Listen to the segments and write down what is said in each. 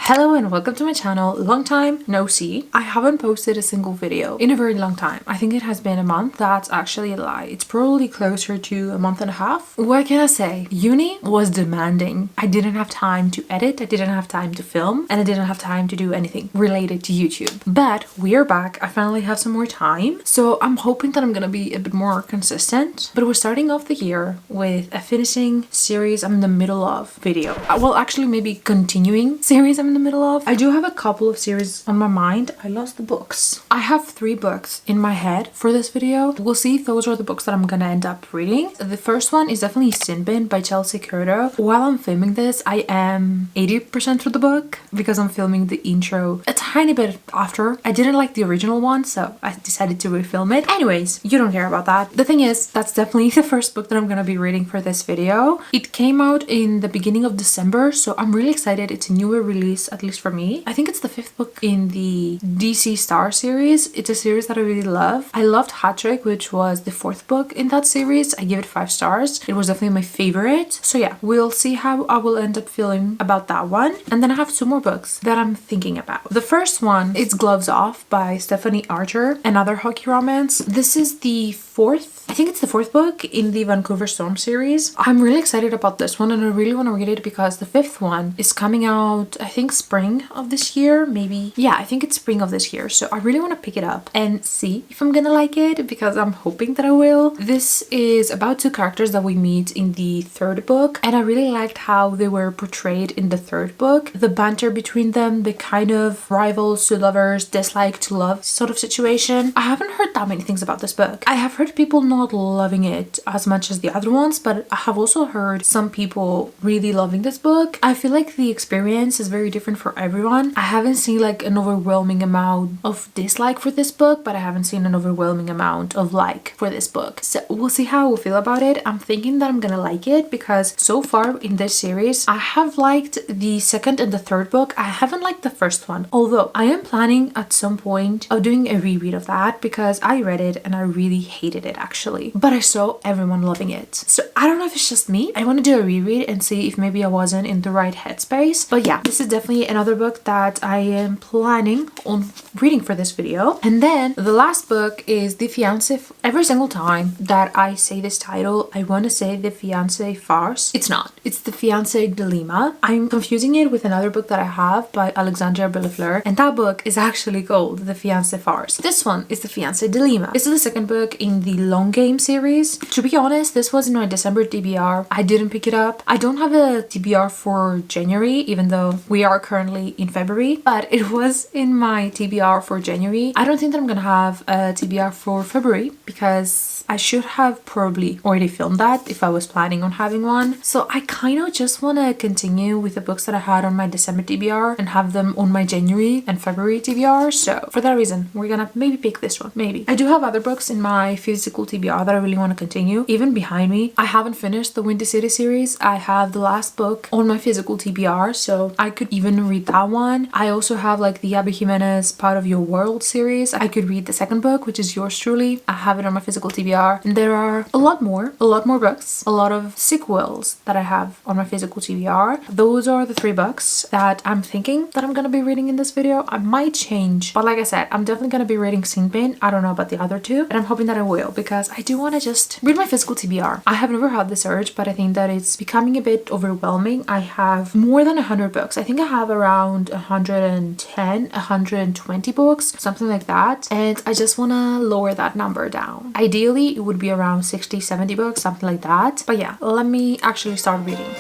Hello and welcome to my channel. Long time no see. I haven't posted a single video in a very long time. I think it has been a month. That's actually a lie. It's probably closer to a month and a half. What can I say? Uni was demanding. I didn't have time to edit, I didn't have time to film, and I didn't have time to do anything related to YouTube. But we are back. I finally have some more time. So I'm hoping that I'm gonna be a bit more consistent. But we're starting off the year with a finishing series I'm in the middle of video. Well, actually maybe continuing series I'm in the middle of. I do have a couple of series on my mind. I lost the books. I have 3 books in my head for this video. We'll see if those are the books that I'm gonna end up reading. The first one is definitely Sin Bin by Chelsea Curto. While I'm filming this, I am 80% through the book because I'm filming the intro a tiny bit after. I didn't like the original one, so I decided to refilm it. Anyways, you don't care about that. The thing is, that's definitely the first book that I'm gonna be reading for this video. It came out in the beginning of December, so I'm really excited. It's a newer release, at least for me. I think it's the 5th book in the DC Star series. It's a series that I really love. I loved Hat Trick, which was the 4th book in that series. I give it 5 stars. It was definitely my favorite. So yeah, we'll see how I will end up feeling about that one. And then I have 2 more books that I'm thinking about. The first one is Gloves Off by Stephanie Archer, another hockey romance. This is the 4th, I think it's the 4th book in the Vancouver Storm series. I'm really excited about this one and I really want to read it because the 5th one is coming out, I think spring of this year, maybe. Yeah, I think it's spring of this year. So I really want to pick it up and see if I'm gonna like it because I'm hoping that I will. This is about 2 characters that we meet in the 3rd book and I really liked how they were portrayed in the 3rd book. The banter between them, the kind of rivals to lovers, dislike to love sort of situation. I haven't heard that many things about this book. I have heard people not loving it as much as the other ones, but I have also heard some people really loving this book. I feel like the experience is very different for everyone. I haven't seen like an overwhelming amount of dislike for this book, but I haven't seen an overwhelming amount of like for this book. So we'll see how we'll feel about it. I'm thinking that I'm gonna like it because so far in this series, I have liked the 2nd and the 3rd book. I haven't liked the 1st one, although I am planning at some point of doing a reread of that because I read it and I really hated it actually, but I saw everyone loving it. So I don't know if it's just me. I want to do a reread and see if maybe I wasn't in the right headspace. But yeah, this is definitely another book that I am planning on reading for this video. And then the last book is The Fiancé. Every single time that I say this title, I want to say The Fiancé Farce. It's not. It's The Fiancé Dilemma. I'm confusing it with another book that I have by Alexandria Bellefleur, and that book is actually called The Fiancé Farce. This one is The Fiancé Dilemma. This is the 2nd book in the Long Game series. To be honest, this was in my December TBR. I didn't pick it up. I don't have a TBR for January, even though we are currently in February, but it was in my TBR for January. I don't think that I'm gonna have a TBR for February because I should have probably already filmed that if I was planning on having one. So I kind of just want to continue with the books that I had on my December TBR and have them on my January and February TBR. So for that reason, we're gonna maybe pick this one. Maybe. I do have other books in my physical TBR that I really want to continue. Even behind me, I haven't finished the Windy City series. I have the last book on my physical TBR, so I could even read that one. I also have like the Abby Jimenez Part of Your World series. I could read the 2nd book, which is Yours Truly. I have it on my physical TBR. And there are a lot more books, a lot of sequels that I have on my physical TBR. Those are the 3 books that I'm thinking that I'm gonna be reading in this video. I might change, but like I said, I'm definitely gonna be reading Sin Bin. I don't know about the other 2, and I'm hoping that I will because I do want to just read my physical TBR. I have never had this urge, but I think that it's becoming a bit overwhelming. I have more than 100 books. I think I have around 110, 120 books, something like that, and I just want to lower that number down. Ideally, it would be around 60, 70 books, something like that. But yeah, let me actually start reading.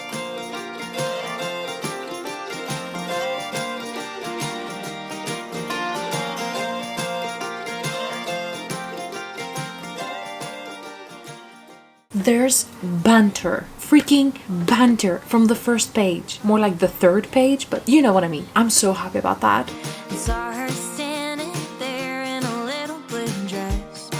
There's banter, freaking banter from the 1st page. More like the 3rd page, but you know what I mean. I'm so happy about that. Saw her standing there in a little blue dress.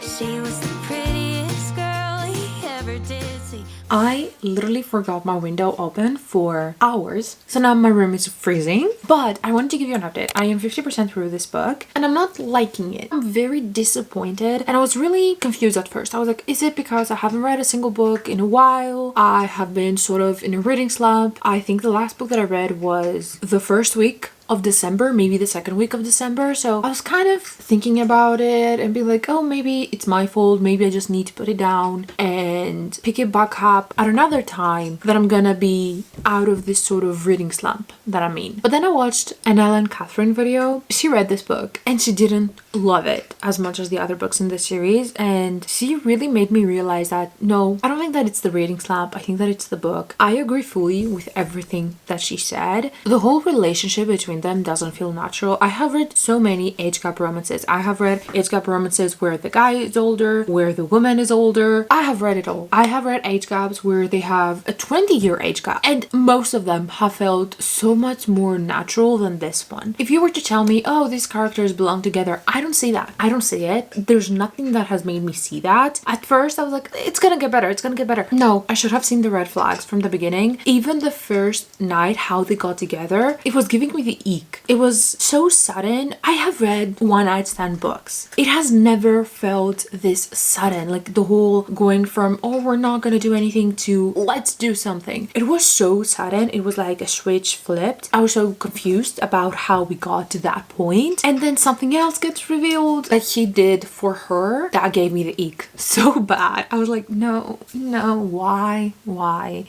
She was the prettiest girl he ever did see. I literally forgot my window open for hours. So now my room is freezing. But I wanted to give you an update. I am 50% through this book and I'm not liking it. I'm very disappointed and I was really confused at first. I was like, is it because I haven't read a single book in a while? I have been sort of in a reading slump. I think the last book that I read was the first week of December, maybe the second week of December. So I was kind of thinking about it and be like, oh, maybe it's my fault. Maybe I just need to put it down and pick it back up at another time that I'm gonna be out of this sort of reading slump that I'm in. But then I watched an Ellen Catherine video. She read this book and she didn't love it as much as the other books in the series. And she really made me realize that no, I don't think that it's the reading slump. I think that it's the book. I agree fully with everything that she said. The whole relationship between them doesn't feel natural. I have read so many age gap romances. I have read age gap romances where the guy is older, where the woman is older. I have read it all. I have read age gaps where they have a 20-year age gap and most of them have felt so much more natural than this one. If you were to tell me, oh, these characters belong together, I don't see that. I don't see it. There's nothing that has made me see that. At first I was like, it's gonna get better. It's gonna get better. No, I should have seen the red flags from the beginning. Even the first night, how they got together, it was giving me the eek. It was so sudden. I have read one night stand books. It has never felt this sudden, like the whole going from, oh, we're not gonna do anything to let's do something. It was so sudden. It was like a switch flipped. I was so confused about how we got to that point. And then something else gets revealed that he did for her. That gave me the eek so bad. I was like, no, why?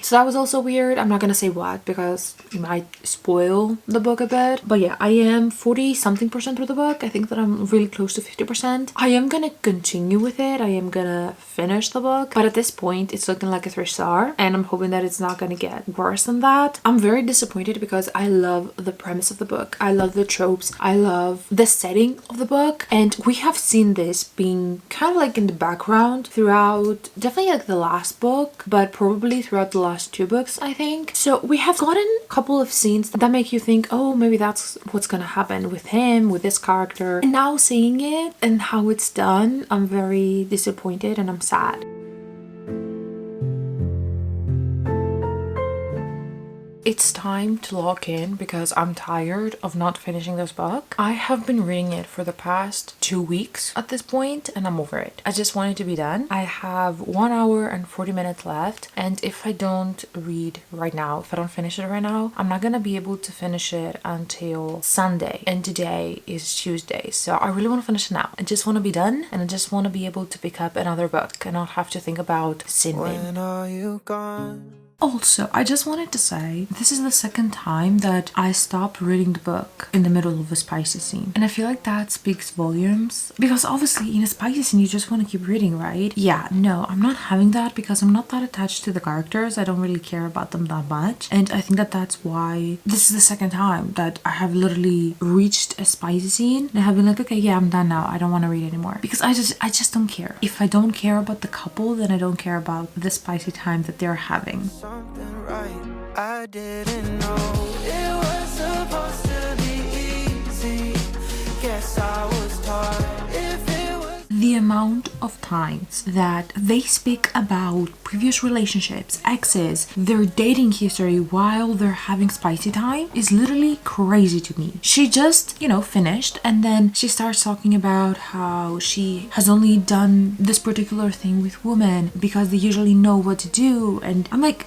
So that was also weird. I'm not gonna say what because it might spoil the book a bit. But yeah, I am 40 something percent through the book. I think that I'm really close to 50%. I am gonna continue with it. I am gonna finish the book. But at this point, it's looking like a 3-star. And I'm hoping that it's not gonna get worse than that. I'm very disappointed because I love the premise of the book. I love the tropes. I love the setting of the book. And we have seen this being kind of like in the background throughout definitely like the last book, but probably throughout the last 2 books, I think. So we have gotten a couple of scenes that make you think, oh, maybe that's what's gonna happen with him, with this character. And now seeing it and how it's done, I'm very disappointed and I'm sad. It's time to lock in because I'm tired of not finishing this book. I have been reading it for the past 2 weeks at this point and I'm over it. I just want it to be done. I have 1 hour and 40 minutes left and if I don't read right now, if I don't finish it right now, I'm not gonna be able to finish it until Sunday and today is Tuesday. So I really want to finish it now. I just want to be done and I just want to be able to pick up another book and not have to think about sitting. When are you gone? Also, I just wanted to say, this is the second time that I stopped reading the book in the middle of a spicy scene. And I feel like that speaks volumes. Because obviously in a spicy scene, you just want to keep reading, right? Yeah, no, I'm not having that because I'm not that attached to the characters. I don't really care about them that much. And I think that that's why this is the second time that I have literally reached a spicy scene. And I have been like, okay, yeah, I'm done now. I don't want to read anymore. Because I just don't care. If I don't care about the couple, then I don't care about the spicy time that they're having. Something right, I didn't know it was supposed to be easy. Guess I was taught if it was. The amount of times that they speak about previous relationships, exes, their dating history while they're having spicy time is literally crazy to me. She just, finished and then she starts talking about how she has only done this particular thing with women because they usually know what to do. And I'm like,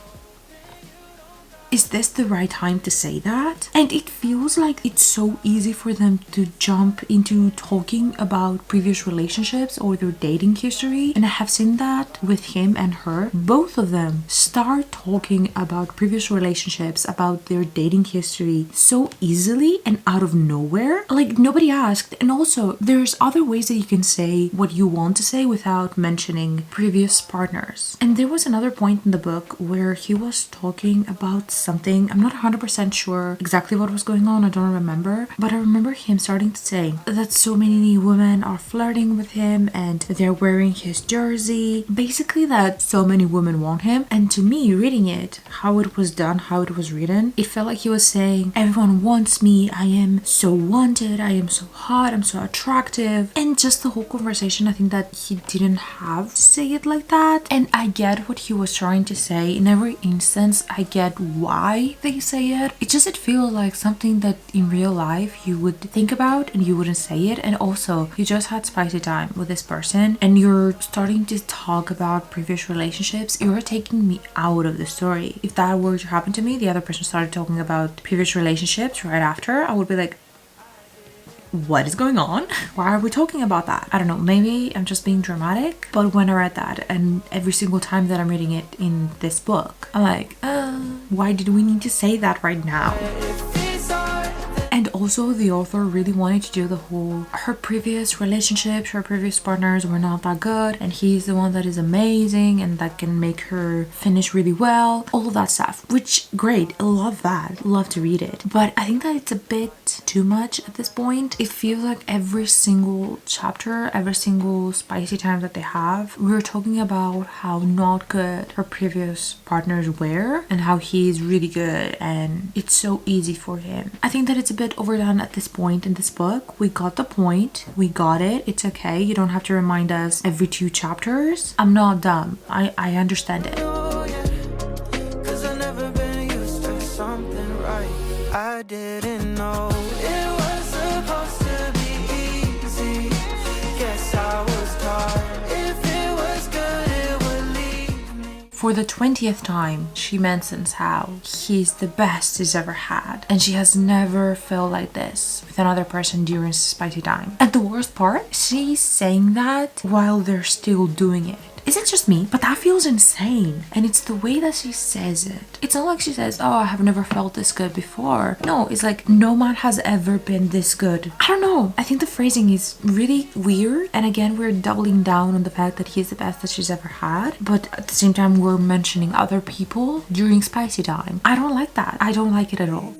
is this the right time to say that? And it feels like it's so easy for them to jump into talking about previous relationships or their dating history. And I have seen that with him and her. Both of them start talking about previous relationships, about their dating history so easily and out of nowhere. Like nobody asked. And also there's other ways that you can say what you want to say without mentioning previous partners. And there was another point in the book where he was talking about something. I'm not 100% sure exactly what was going on. I don't remember. But I remember him starting to say that so many women are flirting with him and they're wearing his jersey. Basically that so many women want him. And to me, reading it, how it was done, how it was written, it felt like he was saying, everyone wants me. I am so wanted. I am so hot. I'm so attractive. And just the whole conversation, I think that he didn't have to say it like that. And I get what he was trying to say. In every instance, I get why they say it. It feels like something that in real life you would think about and you wouldn't say it. And also, you just had spicy time with this person and you're starting to talk about previous relationships. You're taking me out of the story. If that were to happen to me, the other person started talking about previous relationships right after, I would be like, what is going on? Why are we talking about that? I don't know, maybe I'm just being dramatic, but when I read that and every single time that I'm reading it in this book, I'm like, why did we need to say that right now? And also the author really wanted to do the whole, her previous relationships, her previous partners were not that good and he's the one that is amazing and that can make her finish really well, all of that stuff, which great, I love that, love to read it. But I think that it's a bit too much at this point. It feels like every single chapter, every single spicy time that they have, we're talking about how not good her previous partners were and how he's really good and it's so easy for him. I think that it's a bit overdone at this point in this book. We got the point, we got it, it's okay. You don't have to remind us every 2 chapters. I'm not dumb, I understand it. I didn't know it was supposed to be easy. Guess I was taught if it was good it would leave me. For the 20th time, she mentions how he's the best he's ever had and she has never felt like this with another person during spicy time. And the worst part, she's saying that while they're still doing it. Is it just me? But that feels insane. And it's the way that she says it. It's not like she says, oh, I have never felt this good before. No, it's like, no man has ever been this good. I don't know. I think the phrasing is really weird. And again, we're doubling down on the fact that he's the best that she's ever had. But at the same time, we're mentioning other people during spicy time. I don't like that. I don't like it at all.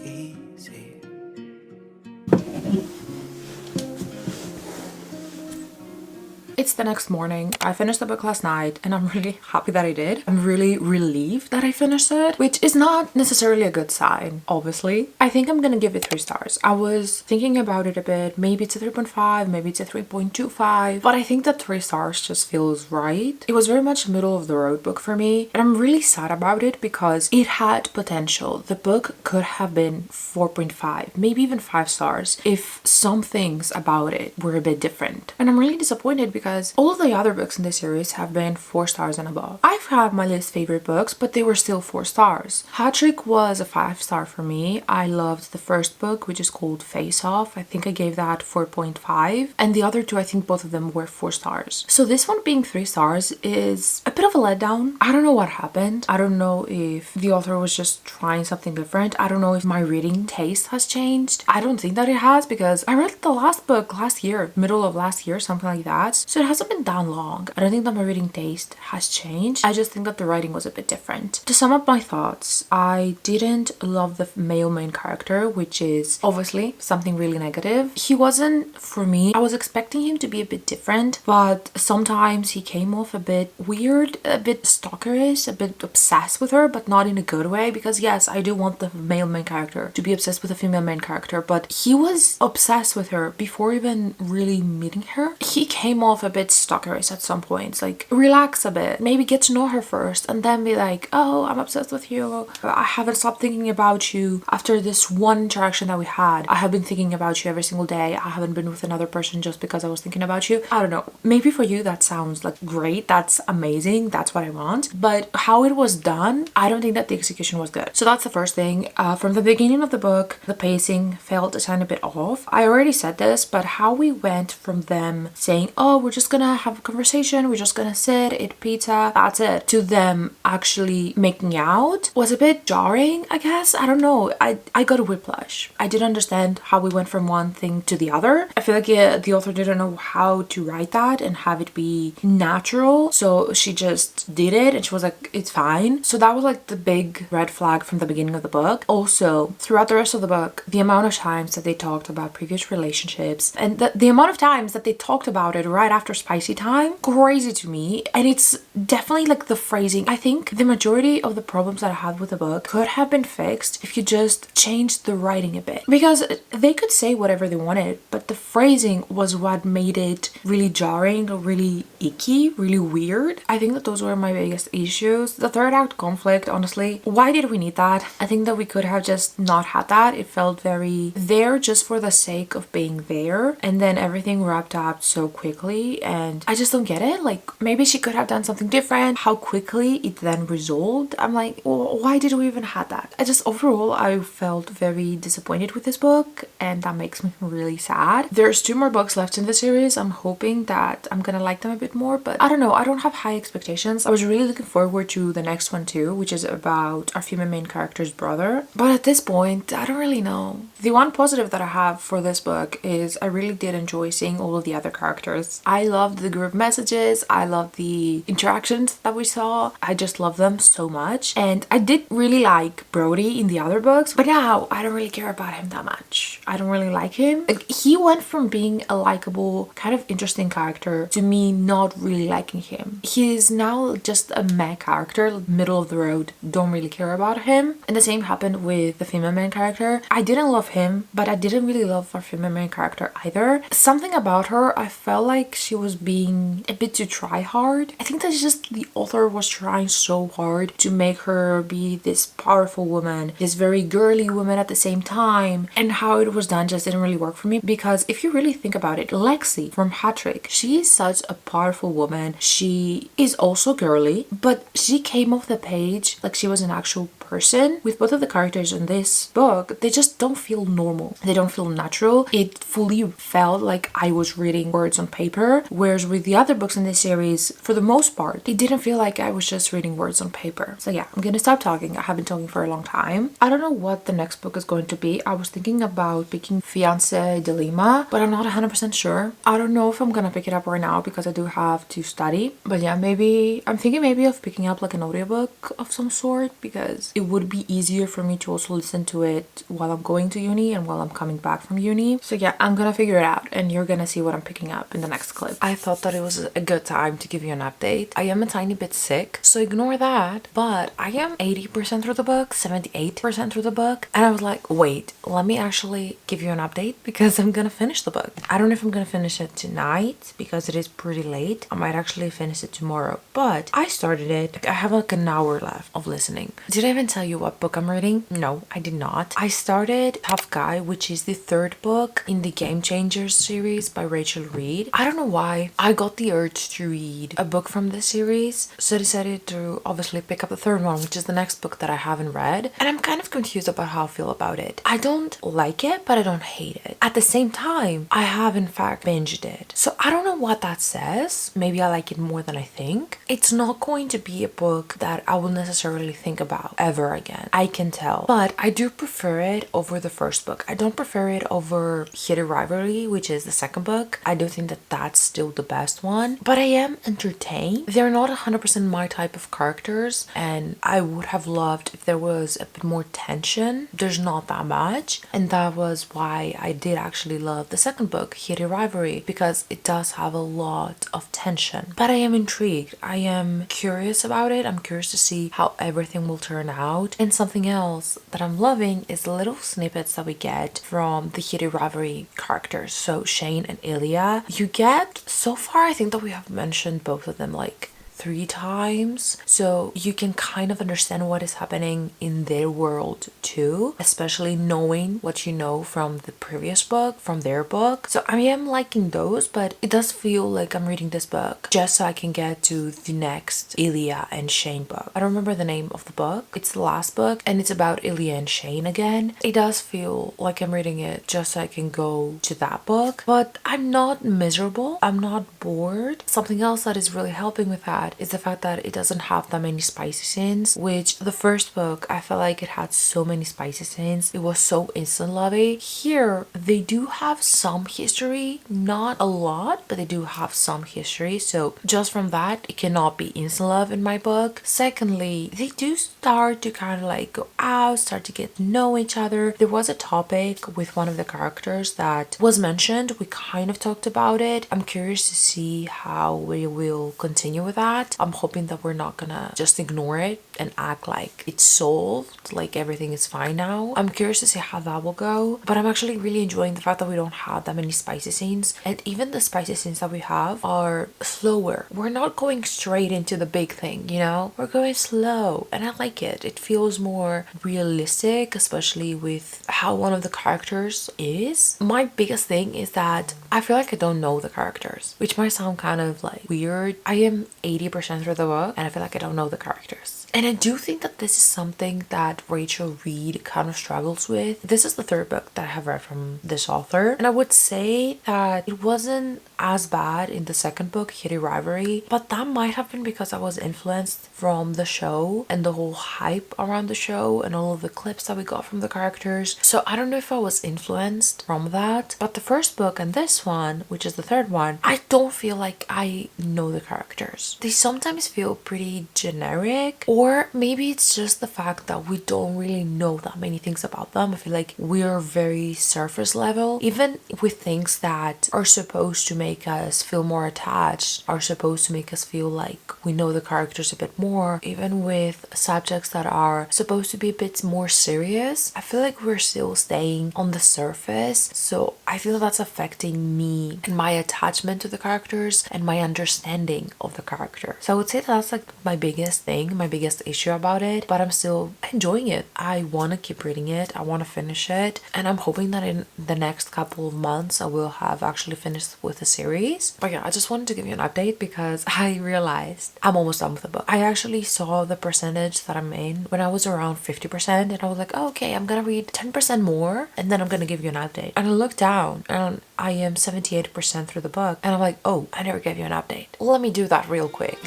It's the next morning. I finished the book last night and I'm really happy that I did. I'm really relieved that I finished it, which is not necessarily a good sign, obviously. I think I'm gonna give it 3 stars. I was thinking about it a bit. Maybe it's a 3.5, maybe it's a 3.25, but I think that 3 stars just feels right. It was very much a middle of the road book for me, and I'm really sad about it because it had potential. The book could have been 4.5, maybe even 5 stars if some things about it were a bit different. And I'm really disappointed because all of the other books in this series have been 4 stars and above. I've had my least favorite books, but they were still 4 stars. Hattrick was a 5 star for me. I loved the first book, which is called Face Off. I think I gave that 4.5, and the other 2, I think both of them were 4 stars. So this one being 3 stars is a bit of a letdown. I don't know what happened. I don't know if the author was just trying something different. I don't know if my reading taste has changed. I don't think that it has because I read the last book last year, middle of last year, something like that. So it hasn't been that long. I don't think that my reading taste has changed. I just think that the writing was a bit different. To sum up my thoughts, I didn't love the male main character, which is obviously something really negative. He wasn't for me. I was expecting him to be a bit different, but sometimes he came off a bit weird, a bit stalkerish, a bit obsessed with her, but not in a good way, because yes, I do want the male main character to be obsessed with a female main character, but he was obsessed with her before even really meeting her. He came off a bit stalkerish at some points. Like, relax a bit, maybe get to know her first and then be like, oh, I'm obsessed with you, I haven't stopped thinking about you after this one interaction that we had. I have been thinking about you every single day. I haven't been with another person just because I was thinking about you. I don't know, maybe for you that sounds like great, that's amazing, that's what I want, but how it was done, I don't think that the execution was good. So that's the first thing. From the beginning of the book, the pacing felt a tiny bit off. I already said this, but how we went from them saying, oh, we're just just gonna have a conversation, we're just gonna sit, eat pizza, that's it, to them actually making out was a bit jarring, I guess. I don't know. I got a whiplash. I didn't understand how we went from one thing to the other. I feel like the author didn't know how to write that and have it be natural. So she just did it and she was like, it's fine. So that was like the big red flag from the beginning of the book. Also, throughout the rest of the book, the amount of times that they talked about previous relationships and the amount of times that they talked about it right after spicy time, crazy to me. And it's definitely like the phrasing. I think the majority of the problems that I had with the book could have been fixed if you just changed the writing a bit, because they could say whatever they wanted, but the phrasing was what made it really jarring, really icky, really weird. I think that those were my biggest issues. The third act conflict, honestly, why did we need that? I think that we could have just not had that. It felt very there just for the sake of being there, and then everything wrapped up so quickly, and I just don't get it. Like, maybe she could have done something different. How quickly it then resolved, I'm like, well, why did we even have that? Overall, I felt very disappointed with this book, and that makes me really sad. There's 2 more books left in the series. I'm hoping that I'm gonna like them a bit more, but I don't know. I don't have high expectations. I was really looking forward to the next one too, which is about our female main character's brother, but at this point, I don't really know. The one positive that I have for this book is I really did enjoy seeing all of the other characters. I loved the group messages. I loved the interactions that we saw. I just love them so much, and I did really like Brody in the other books, but now I don't really care about him that much. I don't really like him. Like, he went from being a likable, kind of interesting character to me not really liking him. He's now just a meh character, middle of the road, don't really care about him. And the same happened with the female main character. I didn't love him, but I didn't really love our female main character either. Something about her, I felt like she was being a bit too try hard. I think that's just the author was trying so hard to make her be this powerful woman, this very girly woman at the same time, and how it was done just didn't really work for me. Because if you really think about it, Lexi from Hattrick, she is such a powerful woman. She is also girly, but she came off the page like she was an actual person. With both of the characters in this book, they just don't feel normal. They don't feel natural. It fully felt like I was reading words on paper, whereas with the other books in this series, for the most part, it didn't feel like I was just reading words on paper. So yeah, I'm gonna stop talking. I have been talking for a long time. I don't know what the next book is going to be. I was thinking about picking Fiancé Dilemma, but I'm not 100% sure. I don't know if I'm gonna pick it up right now because I do have to study. But yeah, maybe I'm thinking maybe of picking up like an audiobook of some sort, because it would be easier for me to also listen to it while I'm going to uni and while I'm coming back from uni. So yeah, I'm gonna figure it out and you're gonna see what I'm picking up in the next clip. I thought that it was a good time to give you an update. I am a tiny bit sick, so ignore that, but I am 80% through the book, 78% through the book, and I was like, wait, let me actually give you an update because I'm gonna finish the book. I don't know if I'm gonna finish it tonight because it is pretty late. I might actually finish it tomorrow, but I started it. I have like an hour left of listening. Did I even tell you what book I'm reading? No, I did not. I started Tough Guy, which is the 3rd book in the Game Changers series by Rachel Reid. I don't know why I got the urge to read a book from this series, so I decided to obviously pick up the 3rd one, which is the next book that I haven't read, and I'm kind of confused about how I feel about it. I don't like it, but I don't hate it. At the same time, I have in fact binged it, so I don't know what that says. Maybe I like it more than I think. It's not going to be a book that I will necessarily think about ever again, I can tell, but I do prefer it over the 1st book. I don't prefer it over Heated Rivalry, which is the 2nd book. I do think that that's still the best one, but I am entertained. They're not 100% my type of characters, and I would have loved if there was a bit more tension. There's not that much, and that was why I did actually love the 2nd book, Heated Rivalry, because it does have a lot of tension. But I am intrigued. I am curious about it. I'm curious to see how everything will turn out. And something else that I'm loving is the little snippets that we get from the Heated Rivalry characters. So Shane and Ilya, you get, so far I think that we have mentioned both of them like 3 times, so you can kind of understand what is happening in their world too, especially knowing what you know from the previous book, from their book. So I am liking those, but it does feel like I'm reading this book just so I can get to the next Ilya and Shane book. I don't remember the name of the book. It's the last book and it's about Ilya and Shane again. It does feel like I'm reading it just so I can go to that book, but I'm not miserable. I'm not bored. Something else that is really helping with that is the fact that it doesn't have that many spicy scenes, which the first book I felt like it had so many spicy scenes. It was so instant lovey. Here they do have some history, not a lot, but they do have some history, so just from that it cannot be instant love in my book. Secondly, they do start to kind of like go out, start to get to know each other. There was a topic with one of the characters that was mentioned. We kind of talked about it. I'm curious to see how we will continue with that. I'm hoping that we're not gonna just ignore it and act like it's solved, like everything is fine now. I'm curious to see how that will go, but I'm actually really enjoying the fact that we don't have that many spicy scenes, and even the spicy scenes that we have are slower. We're not going straight into the big thing, you know? We're going slow, and I like it. It feels more realistic, especially with how one of the characters is. My biggest thing is that I feel like I don't know the characters, which might sound kind of like weird. I am 80% through the book and I feel like I don't know the characters. And I do think that this is something that Rachel Reid kind of struggles with. This is the third book that I have read from this author, and I would say that it wasn't as bad in the second book, Kitty Rivalry, but that might have been because I was influenced from the show and the whole hype around the show and all of the clips that we got from the characters. So I don't know if I was influenced from that, but the first book and this one, which is the third one, I don't feel like I know the characters. They sometimes feel pretty generic, or maybe it's just the fact that we don't really know that many things about them. I feel like we're very surface level, even with things that are supposed to make us feel more attached, are supposed to make us feel like we know the characters a bit more. Even with subjects that are supposed to be a bit more serious, I feel like we're still staying on the surface. So I feel that's affecting me and my attachment to the characters and my understanding of the character. So I would say that's like my biggest thing, my biggest issue about it, but I'm still enjoying it. I want to keep reading it. I want to finish it, and I'm hoping that in the next couple of months I will have actually finished with the series. But yeah, I just wanted to give you an update because I realized I'm almost done with the book. I actually saw the percentage that I'm in when I was around 50%, and I was like, oh, okay, I'm gonna read 10% more and then I'm gonna give you an update. And I looked down and I am 78% through the book, and I'm like, oh, I never gave you an update. Let me do that real quick.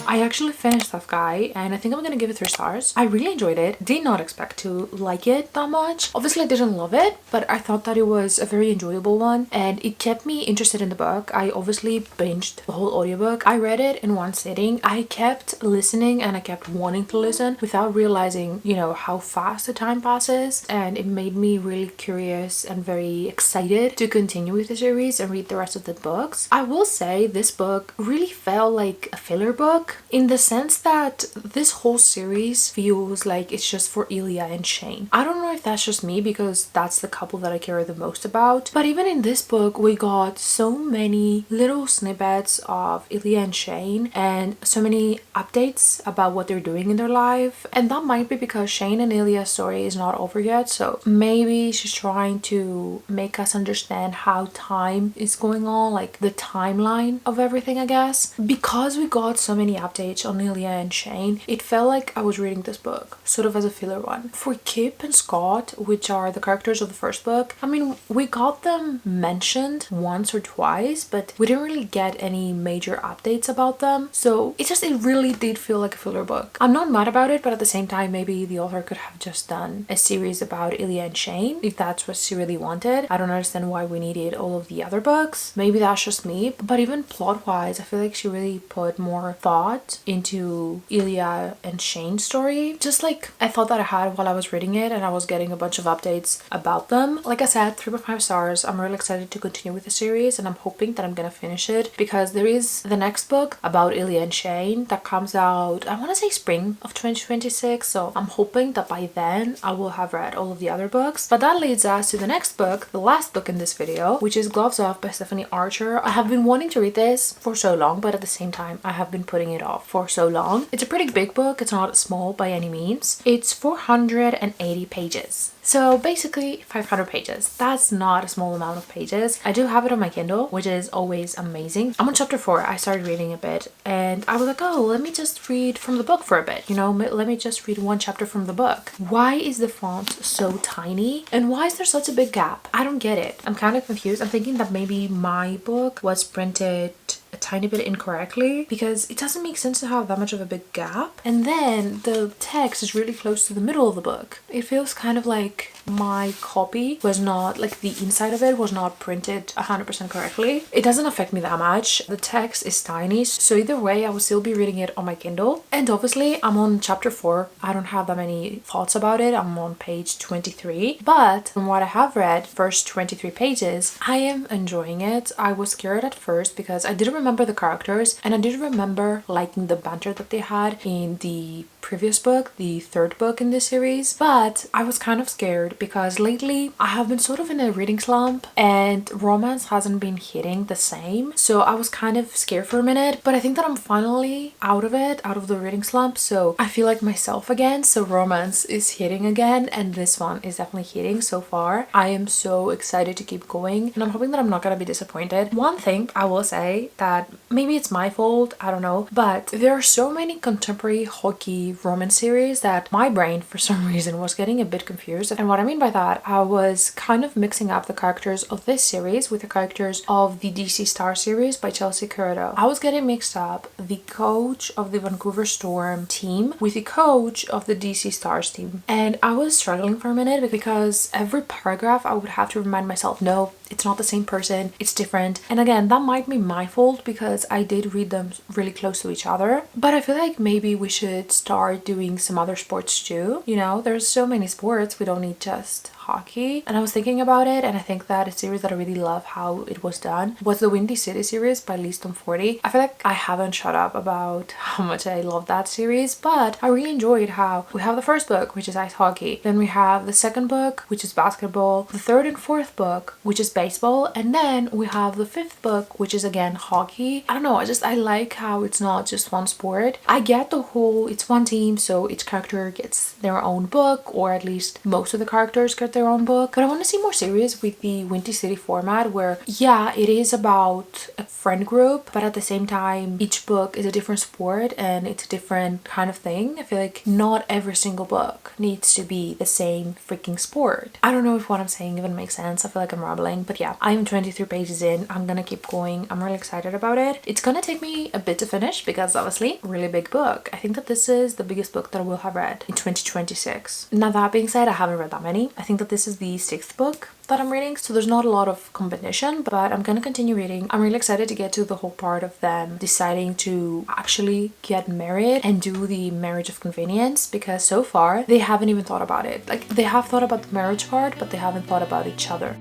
I actually finished that guy and I think I'm gonna give it 3 stars. I really enjoyed it. Did not expect to like it that much. Obviously I didn't love it, but I thought that it was a very enjoyable one and it kept me interested in the book. I obviously binged the whole audiobook. I read it in one sitting. I kept listening and I kept wanting to listen without realizing, you know, how fast the time passes, and it made me really curious and very excited to continue with the series and read the rest of the books. I will say this book really felt like a filler book, in the sense that this whole series feels like it's just for Ilya and Shane. I don't know if that's just me because that's the couple that I care the most about, but even in this book we got so many little snippets of Ilya and Shane and so many updates about what they're doing in their life, and that might be because Shane and Ilya's story is not over yet, so maybe she's trying to make us understand how time is going on, like the timeline of everything, I guess. Because we got so many updates on Ilya and Shane, it felt like I was reading this book sort of as a filler one. For Kip and Scott, which are the characters of the first book, I mean, we got them mentioned once or twice, but we didn't really get any major updates about them, so it really did feel like a filler book. I'm not mad about it, but at the same time maybe the author could have just done a series about Ilya and Shane if that's what she really wanted. I don't understand why we needed all of the other books. Maybe that's just me, but even plot wise I feel like she really put more thought got into Ilya and Shane's story. Just like I thought that I had while I was reading it, and I was getting a bunch of updates about them. Like I said, 3.5 stars. I'm really excited to continue with the series, and I'm hoping that I'm gonna finish it because there is the next book about Ilya and Shane that comes out, I want to say spring of 2026. So I'm hoping that by then I will have read all of the other books. But that leads us to the next book, the last book in this video, which is Gloves Off by Stephanie Archer. I have been wanting to read this for so long, but at the same time I have been putting it off for so long. It's a pretty big book. It's not small by any means. It's 480 pages. So basically 500 pages. That's not a small amount of pages. I do have it on my Kindle, which is always amazing. I'm on chapter 4. I started reading a bit and I was like, oh, let me just read from the book for a bit, you know, let me just read one chapter from the book. Why is the font so tiny and why is there such a big gap? I don't get it. I'm kind of confused. I'm thinking that maybe my book was printed a tiny bit incorrectly because it doesn't make sense to have that much of a big gap. And then the text is really close to the middle of the book. It feels kind of like my copy was not, like the inside of it was not printed 100% correctly. It doesn't affect me that much. The text is tiny, so either way I will still be reading it on my Kindle. And obviously I'm on chapter 4. I don't have that many thoughts about it. I'm on page 23, but from what I have read, first 23 pages, I am enjoying it. I was scared at first because I didn't remember the characters and I didn't remember liking the banter that they had in the previous book, the third book in this series. But I was kind of scared because lately I have been sort of in a reading slump and romance hasn't been hitting the same. So I was kind of scared for a minute, but I think that I'm finally out of it, out of the reading slump. So I feel like myself again. So romance is hitting again and this one is definitely hitting so far. I am so excited to keep going and I'm hoping that I'm not gonna be disappointed. One thing I will say that maybe it's my fault, I don't know, but there are so many contemporary hockey romance series that my brain for some reason was getting a bit confused. And what I mean by that, I was kind of mixing up the characters of this series with the characters of the DC Star series by Chelsea Curto. I was getting mixed up the coach of the Vancouver Storm team with the coach of the DC Stars team, and I was struggling for a minute because every paragraph I would have to remind myself, no, it's not the same person, it's different. And again, that might be my fault because I did read them really close to each other, but I feel like maybe we should start doing some other sports too. You know, there's so many sports, we don't need just hockey. And I was thinking about it, and I think that a series that I really love how it was done was the Windy City series by Leaston 40. I feel like I haven't shut up about how much I love that series, but I really enjoyed how we have the first book, which is ice hockey, then we have the second book, which is basketball, the third and fourth book, which is baseball, and then we have the fifth book, which is again hockey. I don't know, I like how it's not just one sport. I get the whole, it's one team, so each character gets their own book, or at least most of the characters get their own book. But I want to see more series with the Windy City format where, yeah, it is about a friend group, but at the same time each book is a different sport and it's a different kind of thing. I feel like not every single book needs to be the same freaking sport. I don't know if what I'm saying even makes sense. I feel like I'm rambling, but yeah, I'm 23 pages in. I'm gonna keep going. I'm really excited about it. It's gonna take me a bit to finish because obviously really big book. I think that this is the biggest book that I will have read in 2026. Now that being said, I haven't read that many. I think that this is the 6th book that I'm reading, so there's not a lot of competition, but I'm gonna continue reading. I'm really excited to get to the whole part of them deciding to actually get married and do the marriage of convenience, because so far they haven't even thought about it. Like, they have thought about the marriage part, but they haven't thought about each other.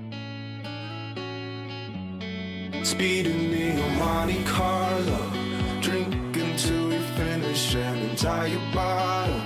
Speeding in your Monte Carlo, drinking till we finish an entire bottle,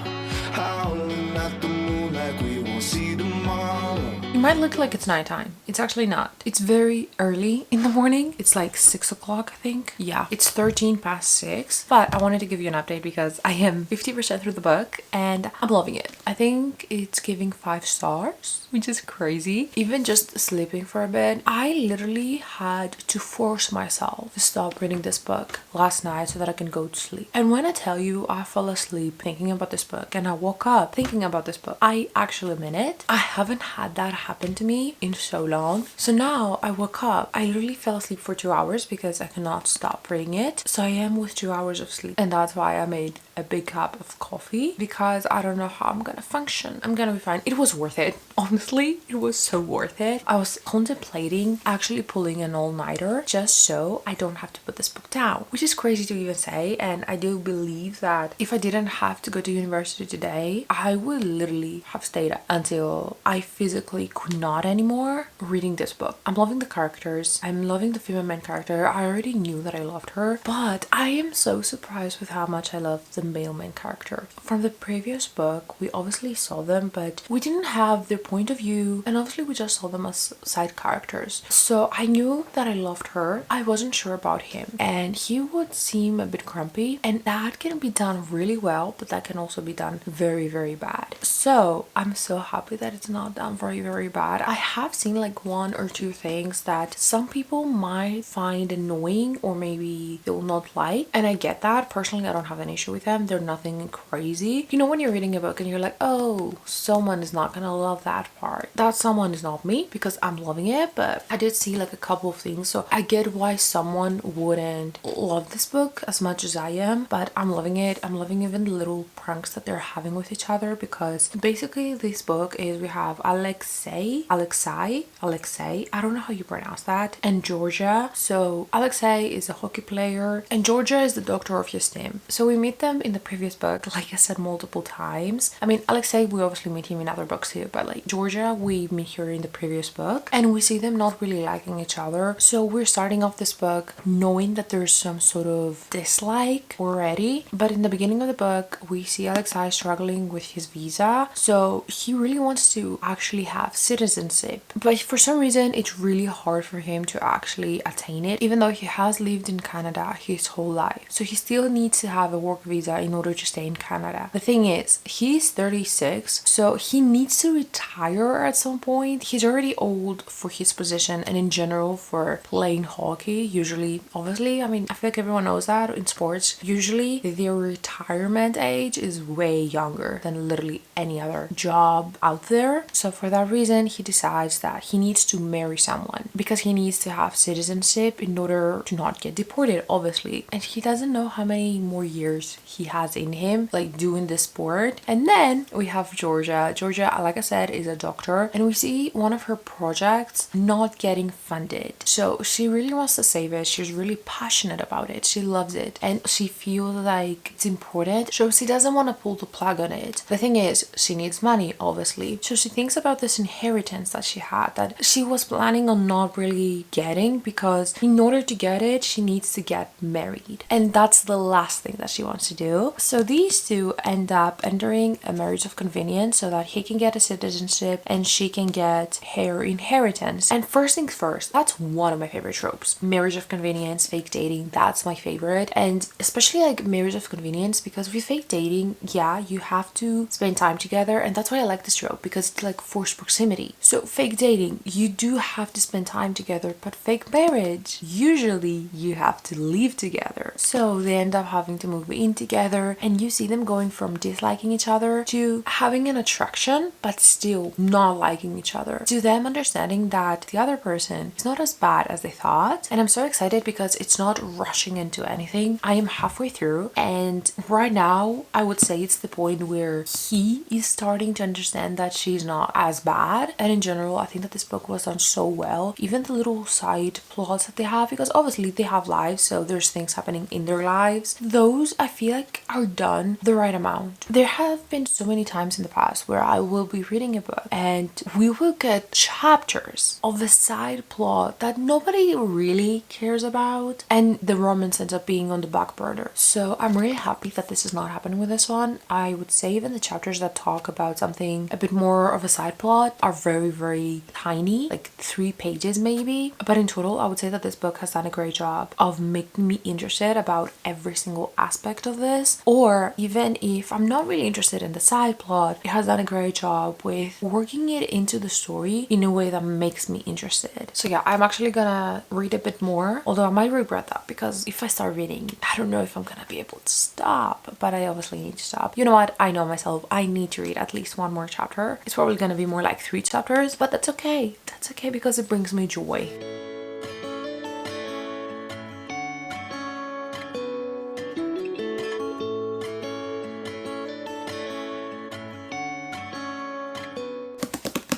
howling at the moon like we won't see tomorrow. It might look like it's nighttime. It's actually not. It's very early in the morning. It's like 6 o'clock, I think. Yeah, it's 13 past 6. But I wanted to give you an update because I am 50% through the book and I'm loving it. I think it's giving 5 stars, which is crazy. Even just sleeping for a bit, I literally had to force myself to stop reading this book last night so that I can go to sleep. And when I tell you I fell asleep thinking about this book and I woke up thinking about this book, I actually mean it. I haven't had that happen to me in so long. So now I woke up, I literally fell asleep for 2 hours because I cannot stop reading it. So I am with 2 hours of sleep, and that's why I made a big cup of coffee because I don't know how I'm gonna function. I'm gonna be fine. It was worth it. Honestly, it was so worth it. I was contemplating actually pulling an all-nighter just so I don't have to put this book down, which is crazy to even say. And I do believe that if I didn't have to go to university today, I would literally have stayed up until I physically could not anymore reading this book. I'm loving the characters. I'm loving the female main character. I already knew that I loved her, but I am so surprised with how much I love the male main character. From the previous book, we obviously saw them, but we didn't have their point of view, and obviously we just saw them as side characters. So I knew that I loved her. I wasn't sure about him, and he would seem a bit grumpy, and that can be done really well, but that can also be done very, very bad. So I'm so happy that it's not done very, very bad. I have seen like one or two things that some people might find annoying or maybe they will not like, and I get that. Personally, I don't have an issue with them. They're nothing crazy. You know, when you're reading a book and you're like, oh, someone is not gonna love that part. That someone is not me, because I'm loving it, but I did see like a couple of things, so I get why someone wouldn't love this book as much as I am, but I'm loving it. I'm loving even the little pranks that they're having with each other, because basically this book is, we have Alexei, I don't know how you pronounce that, and Georgia. So Alexei is a hockey player and Georgia is the doctor of his team. So we meet them in the previous book, like I said, multiple times. I mean, Alexei, we obviously meet him in other books too, but like Georgia, we meet her in the previous book and we see them not really liking each other. So we're starting off this book knowing that there's some sort of dislike already, but in the beginning of the book we see Alexei struggling with his visa, so he really wants to actually have citizenship, but for some reason it's really hard for him to actually attain it, even though he has lived in Canada his whole life. So he still needs to have a work visa in order to stay in Canada. The thing is, he's 36, so he needs to retire at some point. He's already old for his position and in general for playing hockey. Usually, obviously, I mean, I feel like everyone knows that in sports, usually their retirement age is way younger than literally any other job out there. So for that reason, he decides that he needs to marry someone because he needs to have citizenship in order to not get deported, obviously. And he doesn't know how many more years he has in him, like doing this sport. And then we have Georgia. Georgia, like I said, is a doctor, and we see one of her projects not getting funded. So she really wants to save it. She's really passionate about it. She loves it, and she feels like it's important. So she doesn't want to pull the plug on it. The thing is, she needs money, obviously. So she thinks about this inheritance that she had, that she was planning on not really getting, because in order to get it, she needs to get married. And that's the last thing that she wants to do. So these two end up entering a marriage of convenience so that he can get a citizenship and she can get her inheritance. And first things first, that's one of my favorite tropes. Marriage of convenience, fake dating, that's my favorite. And especially like marriage of convenience, because with fake dating, yeah, you have to spend time together, and that's why I like this trope, because it's like forced proximity. So fake dating, you do have to spend time together, but fake marriage, usually you have to live together. So they end up having to move in together, and you see them going from disliking each other to having an attraction but still not liking each other, to them understanding that the other person is not as bad as they thought. And I'm so excited because it's not rushing into anything. I am halfway through, and right now I would say it's the point where he is starting to understand that she's not as bad. And in general, I think that this book was done so well. Even the little side plots that they have, because obviously they have lives, so there's things happening in their lives, those I feel like are done the right amount. There have been so many times in the past where I will be reading a book and we will get chapters of a side plot that nobody really cares about, and the romance ends up being on the back burner. So I'm really happy that this is not happening with this one. I would say even the chapters that talk about something a bit more of a side plot are very, very tiny, like 3 pages maybe. But in total, I would say that this book has done a great job of making me interested about every single aspect of this. Or even if I'm not really interested in the side plot, it has done a great job with working it into the story in a way that makes me interested. So yeah, I'm actually gonna read a bit more, although I might regret that, because if I start reading, I don't know if I'm gonna be able to stop, but I obviously need to stop. You know what? I know myself. I need to read at least one more chapter. It's probably gonna be more like 3 chapters, but that's okay. That's okay because it brings me joy.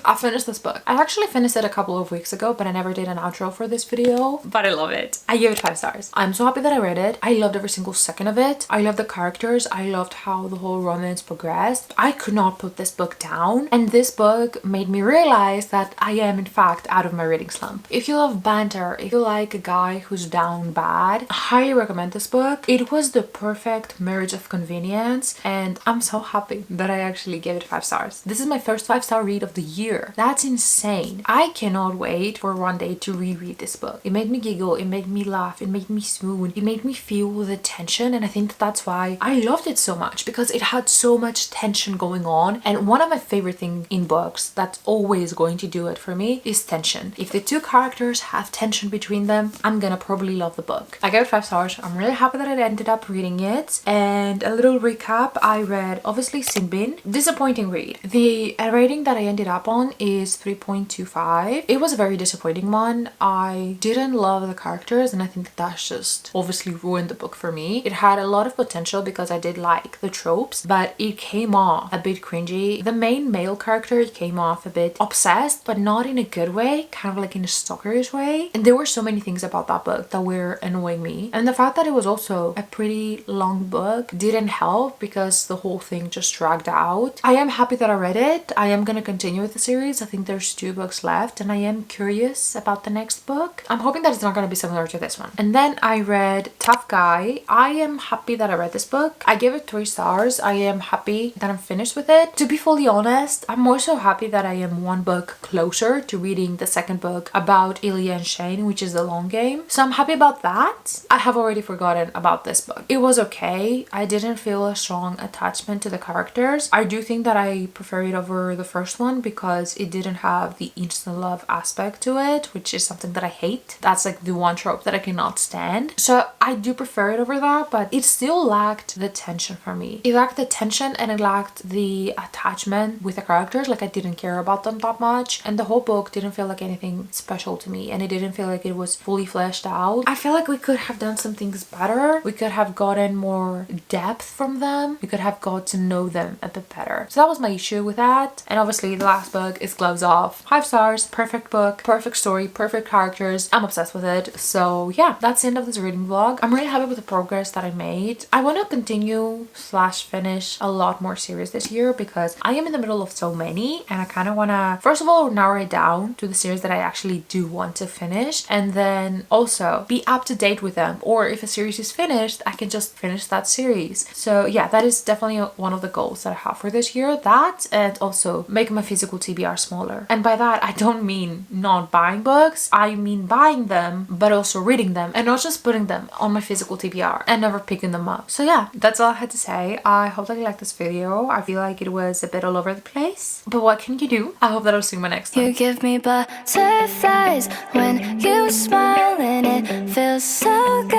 I finished this book. I actually finished it a couple of weeks ago, but I never did an outro for this video. But I love it. I gave it 5 stars. I'm so happy that I read it. I loved every single second of it. I loved the characters. I loved how the whole romance progressed. I could not put this book down. And this book made me realize that I am in fact out of my reading slump. If you love banter, if you like a guy who's down bad, I highly recommend this book. It was the perfect marriage of convenience, and I'm so happy that I actually gave it 5 stars. This is my first 5-star read of the year. That's insane. I cannot wait for one day to reread this book. It made me giggle, it made me laugh, it made me swoon, it made me feel the tension, and I think that's why I loved it so much, because it had so much tension going on. And one of my favorite things in books that's always going to do it for me is tension. If the two characters have tension between them, I'm gonna probably love the book. I gave it 5 stars. I'm really happy that I ended up reading it. And a little recap, I read obviously Sinbin. Disappointing read. The rating that I ended up on is 3.25. It was a very disappointing one. I didn't love the characters, and I think that's just obviously ruined the book for me. It had a lot of potential because I did like the tropes, but it came off a bit cringy. The main male character came off a bit obsessed, but not in a good way, kind of like in a stalkerish way. And there were so many things about that book that were annoying me. And the fact that it was also a pretty long book didn't help, because the whole thing just dragged out. I am happy that I read it. I am gonna continue with the series. I think there's 2 books left, and I am curious about the next book. I'm hoping that it's not gonna be similar to this one. And then I read Tough Guy. I am happy that I read this book. I gave it 3 stars. I am happy that I'm finished with it. To be fully honest, I'm more so happy that I am 1 book closer to reading the second book about Ilya and Shane, which is The Long Game. So I'm happy about that. I have already forgotten about this book. It was okay. I didn't feel a strong attachment to the characters. I do think that I prefer it over the first one because it didn't have the instant love aspect to it, which is something that I hate. That's like the one trope that I cannot stand. So I do prefer it over that, but it still lacked the tension for me. It lacked the tension, and it lacked the attachment with the characters. Like, I didn't care about them that much, and the whole book didn't feel like anything special to me, and it didn't feel like it was fully fleshed out. I feel like we could have done some things better. We could have gotten more depth from them. We could have got to know them a bit better. So that was my issue with that. And obviously the last book is Gloves Off. 5 stars, perfect book, perfect story, perfect characters. I'm obsessed with it. So yeah, that's the end of this reading vlog. I'm really happy with the progress that I made. I want to continue / finish a lot more series this year, because I am in the middle of so many, and I kind of want to first of all narrow it down to the series that I actually do want to finish, and then also be up to date with them, or if a series is finished, I can just finish that series. So yeah, that is definitely one of the goals that I have for this year. That, and also make my physical TBR smaller. And by that, I don't mean not buying books. I mean buying them, but also reading them, and not just putting them on my physical TBR and never picking them up. So yeah, that's all I had to say. I hope that you liked this video. I feel like it was a bit all over the place, but what can you do? I hope that I'll see you in my next one. You give me butterflies when you smile, and it feels so good.